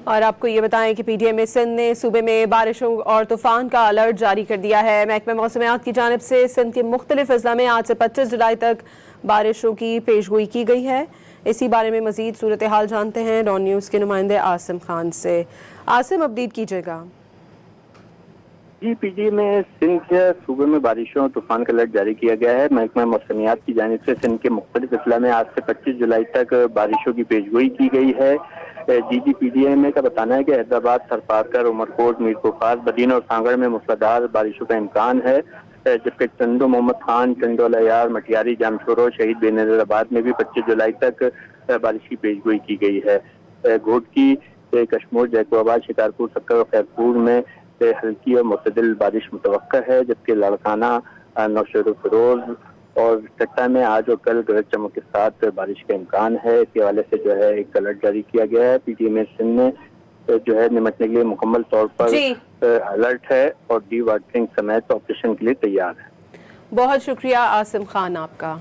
اور آپ کو یہ بتائیں کہ پی ٹی ایم سندھ نے صوبے میں بارشوں اور طوفان کا الرٹ جاری کر دیا ہے۔ محکمہ موسمیات کی جانب سے سندھ کے مختلف اضلاع میں آج سے 25 جولائی تک بارشوں کی پیشگوئی کی گئی ہے۔ اسی بارے میں مزید صورتحال جانتے ہیں ڈان نیوز کے نمائندے عاصم خان سے۔ عاصم، اپڈیٹ کیجیے گا۔ جی، پی ٹی ایم میں سندھ کے صوبے میں بارشوں اور طوفان کا الرٹ جاری کیا گیا ہے۔ محکمہ موسمیات کی جانب سے سندھ کے مختلف اضلاع میں آج سے 25 جولائی تک بارشوں کی پیشگوئی کی گئی ہے۔ D G P T M کا بتانا ہے کہ حیدرآباد، سرفاتر، عمرکوٹ، میرکوخاص، بدین اور سانگڑ میں موسلادھار بارشوں کا امکان ہے، جبکہ چندو محمد خان، چندو الیار، مٹیاری، جامشورو، شہید بے نظیر آباد میں بھی 25 جولائی تک بارش کی پیشگوئی کی گئی ہے۔ گھوٹکی، کشمور، جیکو آباد، شکارپور، سکر اور خیرپور میں ہلکی اور معتدل بارش متوقع ہے، جبکہ لاڑکانہ، نوشہر فیروز اور چٹا میں آج اور کل گرج چمک کے ساتھ بارش کا امکان ہے۔ اس کے حوالے سے جو ہے ایک الرٹ جاری کیا گیا ہے۔ پی ٹی ایم سندھ میں جو ہے نمٹنے کے لیے مکمل طور پر جی، الرٹ ہے اور ڈی واٹرنگ سمیت آپریشن کے لیے تیار ہے۔ بہت شکریہ عاصم خان آپ کا۔